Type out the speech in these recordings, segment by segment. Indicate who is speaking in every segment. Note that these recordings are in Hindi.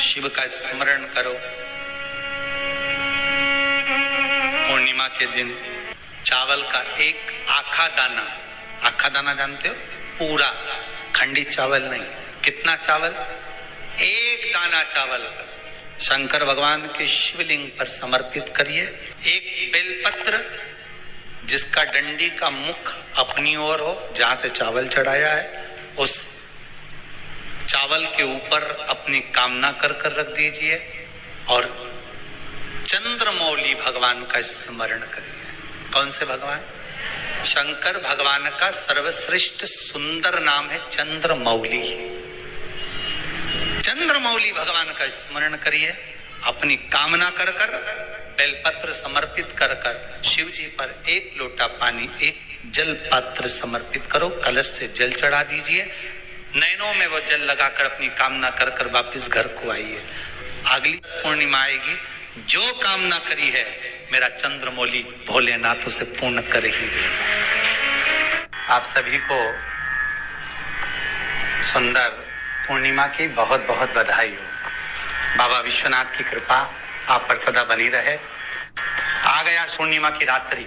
Speaker 1: शिव का स्मरण करो। पूर्णिमा के दिन चावल का एक आखा दाना जानते हो, पूरा खंडित चावल नहीं, कितना चावल, एक दाना चावल का शंकर भगवान के शिवलिंग पर समर्पित करिए। एक बेलपत्र जिसका डंडी का मुख अपनी ओर हो, जहां से चावल चढ़ाया है, उस चावल के ऊपर अपनी कामना कर रख दीजिए और चंद्रमौली भगवान का स्मरण करिए। कौन से भगवान? शंकर भगवान का सर्वश्रेष्ठ सुंदर नाम है चंद्रमौली। चंद्रमौली भगवान का स्मरण करिए। अपनी कामना कर बेलपत्र समर्पित कर शिव जी पर एक लोटा पानी, एक जल पात्र समर्पित करो, कलश से जल चढ़ा दीजिए। नैनों में वो जल लगाकर अपनी कामना कर वापिस घर को आइए। अगली पूर्णिमा आएगी, जो कामना करी है मेरा चंद्रमौली भोलेनाथ उसे पूर्ण कर ही देगा। आप सभी को सुंदर पूर्णिमा की बहुत बहुत बधाई हो। बाबा विश्वनाथ की कृपा आप पर सदा बनी रहे। आ गया पूर्णिमा की रात्रि।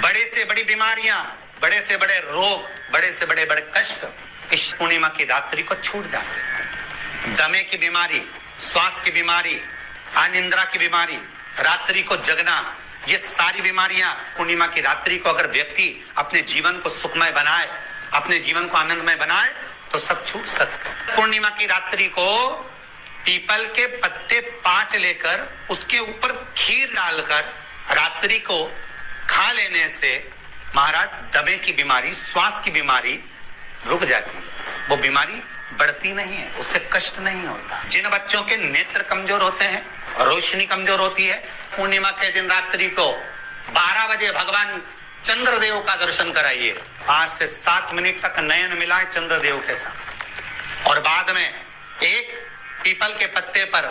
Speaker 1: बड़े से बड़ी बीमारियां, बड़े से बड़े रोग, बड़े से बड़े कष्ट इस पूर्णिमा की रात्रि को छूट जाते हैं। दमे की बीमारी, श्वास की बीमारी, अनिद्रा की बीमारी, रात्रि को जगना, ये सारी बीमारियां पूर्णिमा की रात्रि को अगर व्यक्ति अपने जीवन को सुखमय बनाए, अपने जीवन को आनंदमय बनाए तो सब छूट सकते। पूर्णिमा की रात्रि को पीपल के पत्ते 5 लेकर उसके ऊपर खीर डालकर रात्रि को खा लेने से महाराज दमे की बीमारी, श्वास की बीमारी रुक जाती है। वो बीमारी बढ़ती नहीं है, उससे कष्ट नहीं होता। जिन बच्चों के नेत्र कमजोर होते हैं, रोशनी कमजोर होती है, पूर्णिमा के दिन रात्रि को 12 बजे भगवान चंद्रदेव का दर्शन कराइए। 5 से 7 मिनट तक नयन मिलाए चंद्रदेव के साथ और बाद में एक पीपल के पत्ते पर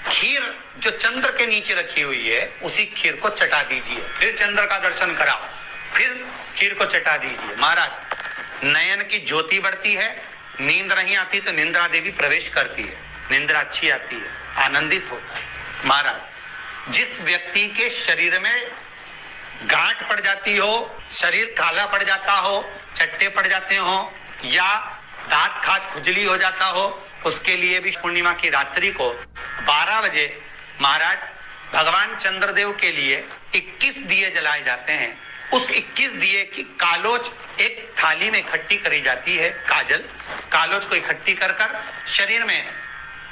Speaker 1: खीर जो चंद्र के नीचे रखी हुई है उसी खीर को चटा दीजिए। फिर चंद्र का दर्शन कराओ, फिर खीर को चटा दीजिए। महाराज नयन की ज्योति बढ़ती है, नींद नहीं आती तो निंद्रा देवी प्रवेश करती है, निंद्रा अच्छी आती है, आनंदित होता है। महाराज जिस व्यक्ति के शरीर में गांठ पड़ जाती हो, शरीर काला पड़ जाता हो, चट्टे पड़ जाते हो या दांत खाज खुजली हो जाता हो, उसके लिए भी पूर्णिमा की रात्रि को 12 बजे महाराज भगवान चंद्रदेव के लिए 21 दिए जलाए जाते हैं। उस 21 दिए की कालोच एक थाली में इकट्ठी करी जाती है। कालोच को इकट्ठी कर शरीर में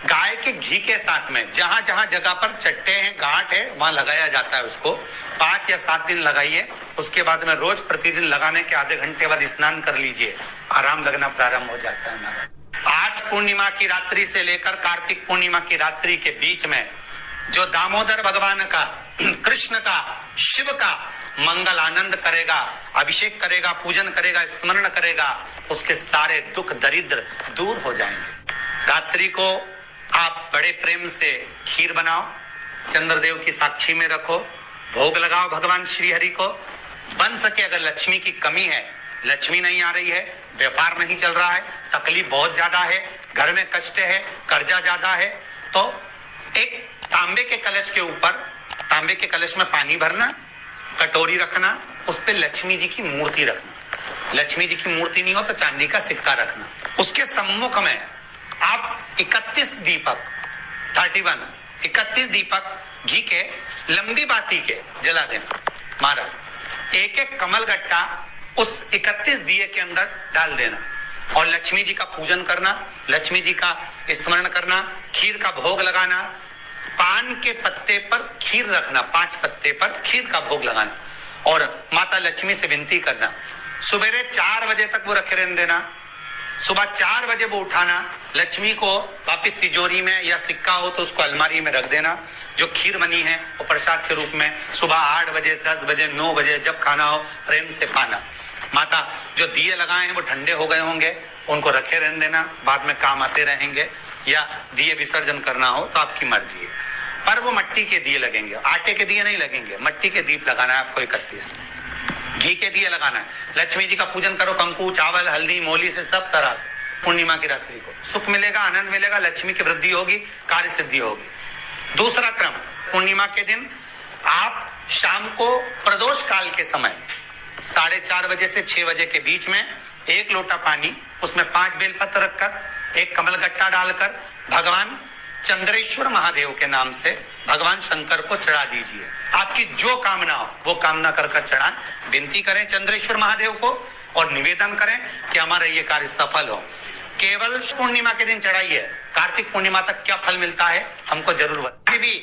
Speaker 1: गाय के घी के साथ में जहां जहां जगह पर चट्टे हैं, गांठ है, वहां लगाया जाता है। उसको 5 या 7 दिन लगाइए। उसके बाद में रोज प्रतिदिन लगाने के आधे घंटे बाद स्नान कर लीजिए, आराम लगना प्रारंभ हो जाता है। आज पूर्णिमा की रात्रि से लेकर कार्तिक पूर्णिमा की रात्रि के बीच में जो दामोदर भगवान का, कृष्ण का, शिव का मंगल आनंद करेगा, अभिषेक करेगा, पूजन करेगा, स्मरण करेगा, उसके सारे दुख दरिद्र दूर हो जाएंगे। रात्रि को आप बड़े प्रेम से खीर बनाओ, चंद्रदेव की साक्षी में रखो, भोग लगाओ भगवान श्री हरि को। बन सके अगर लक्ष्मी की कमी है, लक्ष्मी नहीं आ रही है, व्यापार नहीं चल रहा है, तकलीफ बहुत ज्यादा है, घर में कष्ट है, कर्जा ज्यादा है, तो एक तांबे के कलश के ऊपर, तांबे के कलश में पानी भरना, कटोरी रखना, उस पे लक्ष्मी जी की मूर्ति रखना। लक्ष्मी जी की मूर्ति नहीं हो तो चांदी का सिक्का रखना। उसके सम्मुख में आप 31 दीपक घी के लंबी बाती के जला देना। महाराज एक एक कमल गट्टा उस 31 दिए के अंदर डाल देना और लक्ष्मी जी का पूजन करना, लक्ष्मी जी का स्मरण करना, खीर का भोग लगाना, पान के पत्ते पर खीर रखना, 5 पत्ते पर खीर का भोग लगाना और माता लक्ष्मी से विनती करना। सुबेरे 4 बजे तक वो रखे रहने देना, सुबह 4 बजे वो उठाना, लक्ष्मी को वापिस तिजोरी में या सिक्का हो तो उसको अलमारी में रख देना। जो खीर बनी है वो प्रसाद के रूप में सुबह 8 बजे, 10 बजे, 9 बजे जब खाना हो प्रेम से खाना। माता जो दिए लगाए हैं वो ठंडे हो गए होंगे, उनको रखे रहने देना, बाद में काम आते रहेंगे, या दिए विसर्जन करना हो तो आपकी मर्जी है। पर वो मिट्टी के दिए लगेंगे, आटे के दिए नहीं लगेंगे, मिट्टी के दीप लगाना है आपको। 31 घी के दिए लगाना है। लक्ष्मी जी का पूजन करो, कंकु, चावल, हल्दी, मोली से सब तरह से पूर्णिमा की रात्रि को सुख मिलेगा, आनंद मिलेगा, लक्ष्मी की वृद्धि होगी, कार्य सिद्धि होगी। दूसरा क्रम, पूर्णिमा के दिन आप शाम को प्रदोष काल के समय 4:30 बजे से 6 बजे के बीच में 1 लोटा पानी, उसमें 5 बेलपत्र रखकर, 1 कमलगट्टा डालकर भगवान चंद्रेश्वर महादेव के नाम से भगवान शंकर को चढ़ा दीजिए। आपकी जो कामना हो वो कामना कर चढ़ाएं, विनती करें चंद्रेश्वर महादेव को और निवेदन करें कि हमारा ये कार्य सफल हो। केवल पूर्णिमा के दिन चढ़ाइए, कार्तिक पूर्णिमा तक क्या फल मिलता है हमको जरूर बताइए। भी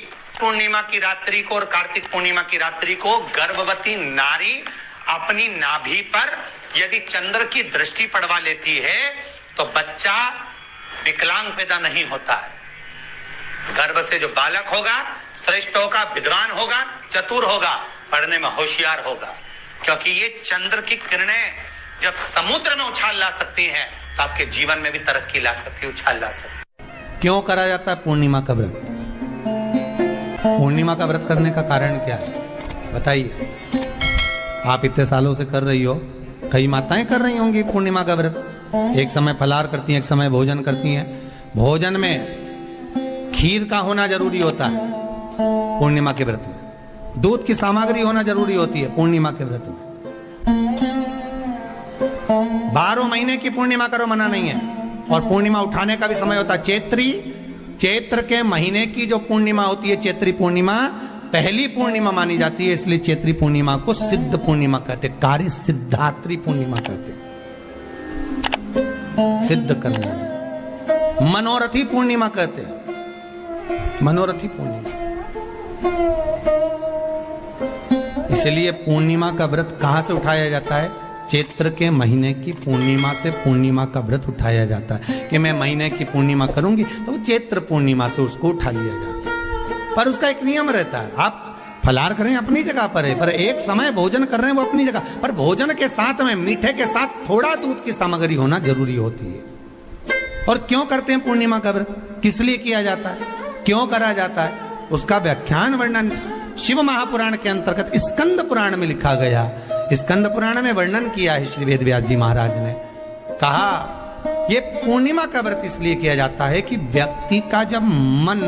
Speaker 1: पूर्णिमा की रात्रि को और कार्तिक पूर्णिमा की रात्रि को गर्भवती नारी अपनी नाभि पर यदि चंद्र की दृष्टि पड़वा लेती है तो बच्चा विकलांग पैदा नहीं होता है। गर्भ से जो बालक होगा श्रेष्ठ होगा, विद्वान होगा, चतुर होगा, पढ़ने में होशियार होगा, क्योंकि ये चंद्र की किरणें जब समुद्र में उछाल ला सकती हैं तो आपके जीवन में भी तरक्की ला सकती है, उछाल ला सकती है।
Speaker 2: क्यों करा जाता है पूर्णिमा का व्रत? पूर्णिमा का व्रत करने का कारण क्या है बताइए? आप इतने सालों से कर रही हो, कई माताएं कर रही होंगी पूर्णिमा का व्रत। एक समय फलाहार करती हैं, एक समय भोजन करती हैं। भोजन में खीर का होना जरूरी होता है पूर्णिमा के व्रत में, दूध की सामग्री होना जरूरी होती है पूर्णिमा के व्रत में। 12 महीने की पूर्णिमा करो मना नहीं है, और पूर्णिमा उठाने का भी समय होता है। चैत्र के महीने की जो पूर्णिमा होती है, चैत्री पूर्णिमा पहली पूर्णिमा मानी जाती है, इसलिए चैत्री पूर्णिमा को सिद्ध पूर्णिमा कहते, कार्य सिद्धात्री पूर्णिमा कहते, सिद्ध करने। मनोरथी पूर्णिमा कहते, मनोरथी पूर्णिमा। इसलिए पूर्णिमा का व्रत कहां से उठाया जाता है? चैत्र के महीने की पूर्णिमा से पूर्णिमा का व्रत उठाया जाता है कि मैं महीने की पूर्णिमा करूंगी तो चैत्र पूर्णिमा से उसको उठा लिया जाता है। पर उसका एक नियम रहता है, आप फलाहार करें अपनी जगह पर है, पर एक समय भोजन कर रहे हैं वो अपनी जगह पर, भोजन के साथ में मीठे के साथ थोड़ा दूध की सामग्री होना जरूरी होती है। और क्यों करते हैं पूर्णिमा का व्रत? किस लिए किया जाता है, क्यों करा जाता है? उसका व्याख्यान वर्णन शिव महापुराण के अंतर्गत स्कंद पुराण में लिखा गया। स्कंद पुराण में वर्णन किया है श्री वेद व्यास जी महाराज ने। कहा ये पूर्णिमा का व्रत इसलिए किया जाता है कि व्यक्ति का जब मन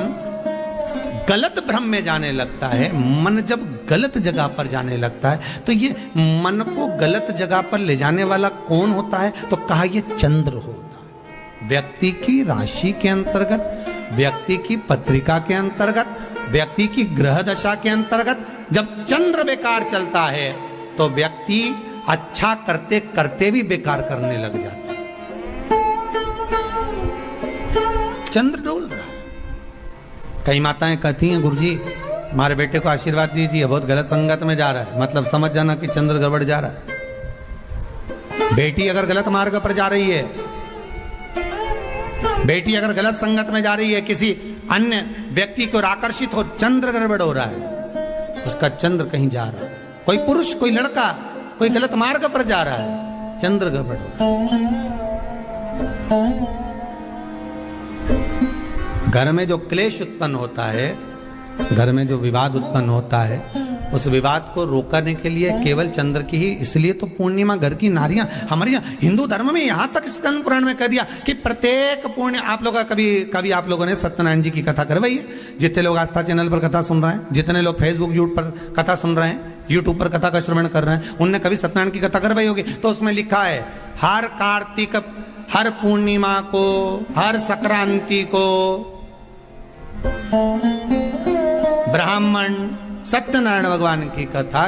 Speaker 2: गलत भ्रम में जाने लगता है, मन जब गलत जगह पर जाने लगता है, तो ये मन को गलत जगह पर ले जाने वाला कौन होता है? तो कहा ये चंद्र होता है। व्यक्ति की राशि के अंतर्गत, व्यक्ति की पत्रिका के अंतर्गत, व्यक्ति की ग्रह दशा के अंतर्गत जब चंद्र बेकार चलता है तो व्यक्ति अच्छा करते करते भी बेकार करने लग जाता है। चंद्र डोल रहा है। कई माताएं कहती हैं गुरुजी हमारे बेटे को आशीर्वाद दीजिए, बहुत गलत संगत में जा रहा है, मतलब समझ जाना कि चंद्र गड़बड़ जा रहा है। बेटी अगर गलत मार्ग पर जा रही है, बेटी अगर गलत संगत में जा रही है, किसी अन्य व्यक्ति को आकर्षित हो, चंद्र गड़बड़ हो रहा है, उसका चंद्र कहीं जा रहा है। कोई पुरुष, कोई लड़का, कोई गलत मार्ग पर जा रहा है, चंद्र गड़बड़ हो रहा है। घर में जो क्लेश उत्पन्न होता है, घर में जो विवाद उत्पन्न होता है, उस विवाद को रोकने के लिए केवल चंद्र की ही, इसलिए तो पूर्णिमा घर की नारियां हमारे हिंदू धर्म में यहां तक स्कंद पुराण में कह दिया कि प्रत्येक पूर्ण, आप लोग कभी आप लोगों ने सत्यनारायण जी की कथा करवाई है? जितने लोग आस्था चैनल पर कथा सुन रहे हैं, जितने लोग फेसबुक यूट्यूब पर कथा सुन रहे हैं, यूट्यूब पर कथा का श्रवण कर रहे हैं, उनने कभी सत्यनारायण की कथा करवाई होगी। तो उसमें लिखा है हर कार्तिक, हर पूर्णिमा को, हर संक्रांति को ब्राह्मण सत्यनारायण भगवान की कथा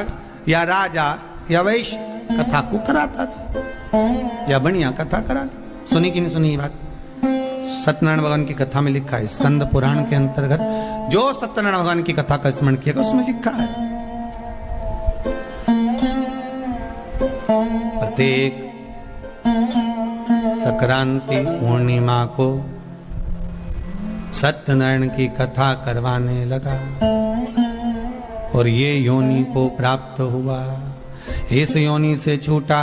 Speaker 2: या राजा या वैश्य कथा को कराता था, या बढ़िया कथा कराता। सुनी कि नहीं सुनी ये बात? सत्यनारायण भगवान की कथा में लिखा है, स्कंद पुराण के अंतर्गत जो सत्यनारायण भगवान की कथा का स्मरण किया उसमें लिखा है प्रत्येक संक्रांति पूर्णिमा को सत्यनारायण की कथा करवाने लगा और ये योनि को प्राप्त हुआ, इस योनि से छूटा,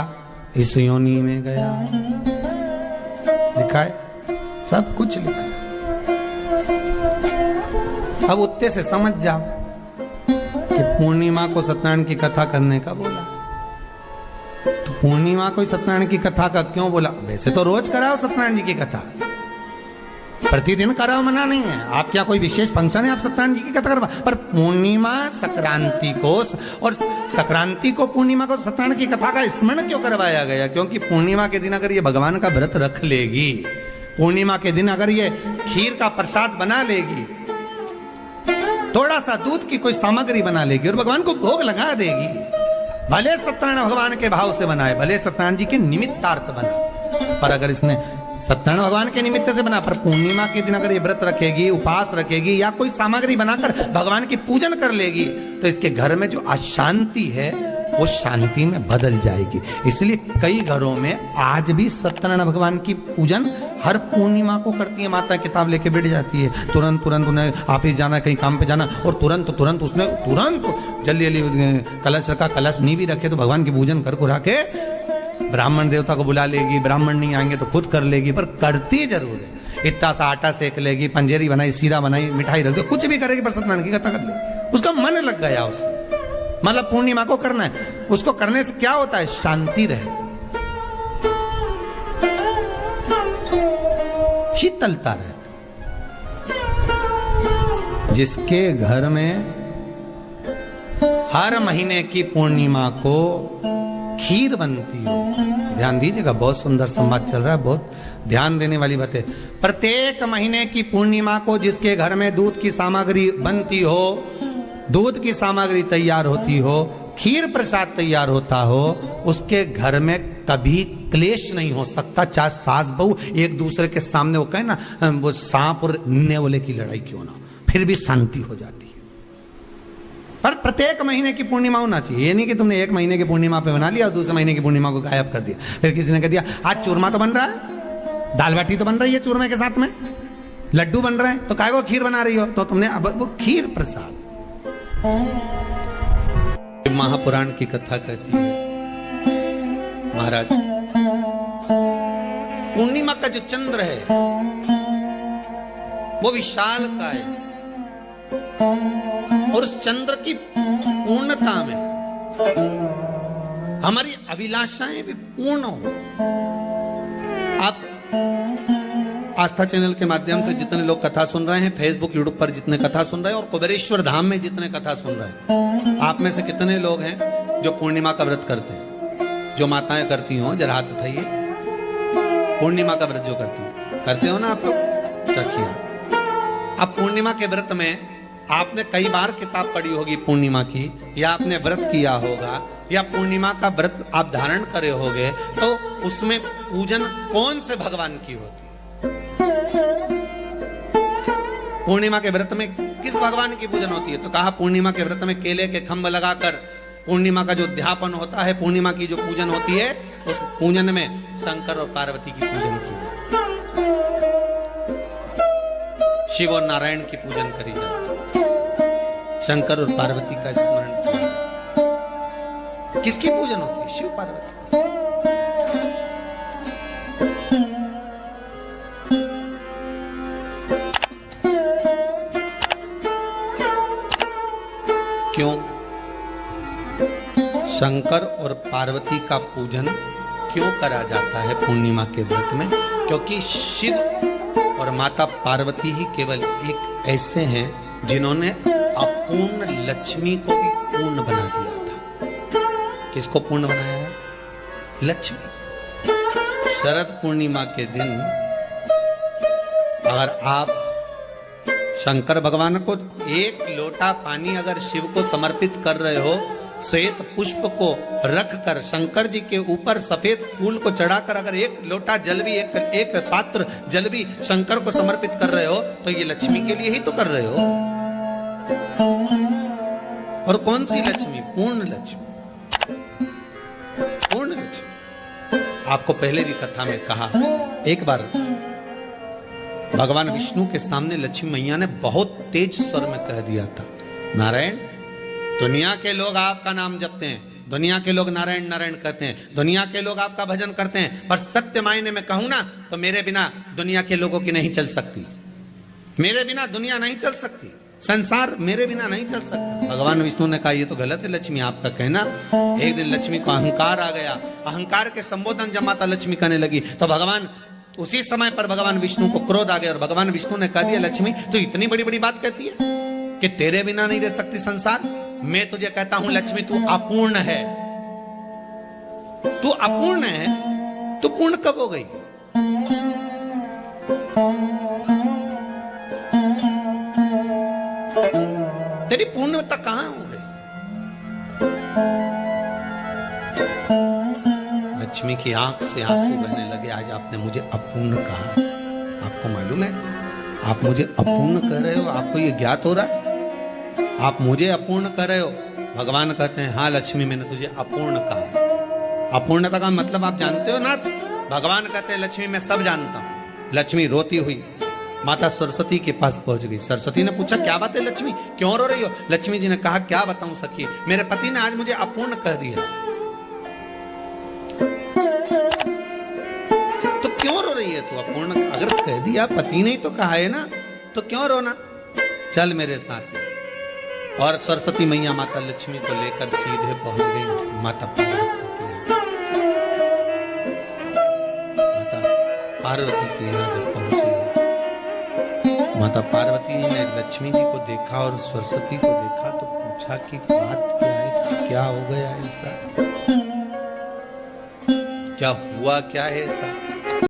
Speaker 2: इस योनि में गया। लिखा है, सब कुछ लिखा है। अब उत्ते से समझ जाओ कि पूर्णिमा को सत्यनारायण की कथा करने का बोला, तो पूर्णिमा कोई सत्यनारायण की कथा का क्यों बोला? वैसे तो रोज कराओ सत्यनारायण जी की कथा, प्रतिदिन कराओ, मना नहीं है। आप क्या कोई विशेष फंक्शन है आप सत्यनारायण जी की कथा करवा, पर पूर्णिमा संक्रांति को और संक्रांति को पूर्णिमा को सत्यनारायण की कथा का स्मरण क्यों करवाया गया? क्योंकि पूर्णिमा के दिन अगर ये भगवान का व्रत रख लेगी, पूर्णिमा के दिन अगर ये खीर का प्रसाद बना लेगी, थोड़ा सा दूध की कोई सामग्री बना लेगी और भगवान को भोग लगा देगी, भले सत्यनारायण भगवान के भाव से बनाए, भले सत्यनारायण जी के निमित्तार्थ बना, पर अगर इसने सत्यनारायण भगवान के निमित्त से बना, पर पूर्णिमा के दिन अगर ये व्रत रखेगी, उपवास रखेगी या कोई सामग्री बनाकर भगवान की पूजन कर लेगी, तो इसके घर में जो अशांति है वो शांति में बदल जाएगी। इसलिए कई घरों में आज भी सत्यनारायण भगवान की पूजन हर पूर्णिमा को करती है। माता किताब लेके बैठ जाती है, तुरंत उन्हें ऑफिस जाना, कहीं काम पे जाना, और तुरंत उसने जल्दी जल्दी कलश रखा, कलश नहीं भी रखे तो भगवान की पूजन कर कुरा के ब्राह्मण देवता को बुला लेगी, ब्राह्मण नहीं आएंगे तो खुद कर लेगी, पर करती जरूर है। इतना सा आटा सेक लेगी, पंजेरी बनाई, सीरा बनाई, मिठाई रख दो, कुछ भी करेगी पर सत्यनारायण की कथा कर ले, उसका मन लग गया उसमें। मतलब पूर्णिमा को करना है, उसको करने से क्या होता है? शांति रहती, शीतलता रहती। जिसके घर में हर महीने की पूर्णिमा को खीर बनती हो, ध्यान दीजिएगा, बहुत सुंदर संवाद चल रहा है, बहुत ध्यान देने वाली बात है। प्रत्येक महीने की पूर्णिमा को जिसके घर में दूध की सामग्री बनती हो, दूध की सामग्री तैयार होती हो, खीर प्रसाद तैयार होता हो, उसके घर में कभी क्लेश नहीं हो सकता। चाहे सास बहू एक दूसरे के सामने वो कहे ना, वो सांप और नेवले की लड़ाई क्यों ना, फिर भी शांति हो जाती है। पर प्रत्येक महीने की पूर्णिमा होना चाहिए। ये नहीं कि तुमने एक महीने की पूर्णिमा पे बना लिया और दूसरे महीने की पूर्णिमा को गायब कर दिया। फिर किसी ने कह दिया आज चूरमा तो बन रहा है, दाल बाटी तो बन रही है चूरमे के साथ में, लड्डू बन रहे हैं, तो काय को खीर बना रही हो? तो तुमने अब वो खीर प्रसाद। महापुराण की कथा कहती है, महाराज पूर्णिमा का जो चंद्र है वो विशाल का है, और उस चंद्र की पूर्णता में हमारी अभिलाषाएं भी पूर्ण हो। आप आस्था चैनल के माध्यम से जितने लोग कथा सुन रहे हैं, फेसबुक यूट्यूब पर जितने कथा सुन रहे हैं, और कुबेरेश्वर धाम में जितने कथा सुन रहे हैं, आप में से कितने लोग हैं जो पूर्णिमा का व्रत करते हैं? जो माताएं करती हो जरा हाथ उठाइए। पूर्णिमा का व्रत जो करते हो ना आप लोग, रखिए। अब पूर्णिमा के व्रत में आपने कई बार किताब पढ़ी होगी पूर्णिमा की, या आपने व्रत किया होगा, या पूर्णिमा का व्रत आप धारण करे होगे, तो उसमें पूजन कौन से भगवान की होती है? पूर्णिमा के व्रत में किस भगवान की पूजन होती है? तो कहा पूर्णिमा के व्रत में केले के खंभ लगाकर पूर्णिमा का जो अध्यापन होता है, पूर्णिमा की जो पूजन होती है, उस पूजन में शंकर और पार्वती की पूजन की जाती है। शिव और नारायण की पूजन करी जाती है, शंकर और पार्वती का स्मरण किया जाता है। किसकी पूजन होती है? शिव पार्वती। क्यों शंकर और पार्वती का पूजन क्यों करा जाता है पूर्णिमा के व्रत में? क्योंकि शिव और माता पार्वती ही केवल एक ऐसे हैं जिन्होंने अपूर्ण लक्ष्मी को भी पूर्ण बना दिया था। किसको पूर्ण बनाया है? लक्ष्मी। शरद पूर्णिमा के दिन अगर आप शंकर भगवान को एक लोटा पानी अगर शिव को समर्पित कर रहे हो, श्वेत पुष्प को रख कर शंकर जी के ऊपर सफेद फूल को चढ़ाकर अगर एक लोटा जल भी, एक पात्र जल भी शंकर को समर्पित कर रहे हो, तो ये लक्ष्मी के लिए ही तो कर रहे हो। और कौन सी लक्ष्मी? पूर्ण लक्ष्मी। पूर्ण लक्ष्मी। आपको पहले भी कथा में कहा, एक बार भगवान विष्णु के सामने लक्ष्मी मैया ने बहुत तेज स्वर में कह दिया था, नारायण, दुनिया के लोग आपका नाम जपते हैं, दुनिया के लोग नारायण नारायण कहते हैं, दुनिया के लोग आपका भजन करते हैं, पर सत्य मायने में कहूं ना तो मेरे बिना दुनिया के लोगों की नहीं चल सकती, मेरे बिना दुनिया नहीं चल सकती। संसार मेरे बिना नहीं चल सकता। भगवान विष्णु ने कहा ये तो गलत है लक्ष्मी आपका कहना। एक दिन लक्ष्मी को अहंकार आ गया, अहंकार के संबोधन जब माता लक्ष्मी करने लगी तो भगवान उसी समय पर भगवान विष्णु को क्रोध आ गया और भगवान विष्णु ने कह दिया लक्ष्मी तू इतनी बड़ी बड़ी बात कहती है कि तेरे बिना नहीं रह सकती संसार। मैं तुझे कहता हूं लक्ष्मी तू अपूर्ण है, तू अपूर्ण है, तू पूर्ण कब हो गई? तेरी पूर्णता कहां हो गई? लक्ष्मी की आंख से आंसू बहने लगे। आज आपने मुझे अपूर्ण कहा, आपको मालूम है आप मुझे अपूर्ण कह रहे हो? आपको ये ज्ञात हो रहा है आप मुझे अपूर्ण कर रहे हो? भगवान कहते हैं हाँ लक्ष्मी मैंने तुझे अपूर्ण कहा। अपूर्णता का मतलब आप जानते हो ना? भगवान कहते हैं लक्ष्मी मैं सब जानता हूं। लक्ष्मी रोती हुई माता सरस्वती के पास पहुंच गई। सरस्वती ने पूछा क्या बात है लक्ष्मी, क्यों रो रही हो? लक्ष्मी जी ने कहा क्या बताऊं सखी, मेरे पति ने आज मुझे अपूर्ण कह दिया। तो क्यों रो रही है तू? अपूर्ण अगर कह दिया, पति ने ही तो कहा है ना, तो क्यों रोना? चल मेरे साथ। और सरस्वती मैया माता लक्ष्मी को लेकर सीधे पहुंच गई माता पार्वती के यहाँ। जब पहुंची माता पार्वती ने लक्ष्मी जी को देखा और सरस्वती को देखा तो पूछा कि बात क्या है, क्या हो गया ऐसा, क्या हुआ क्या है ऐसा?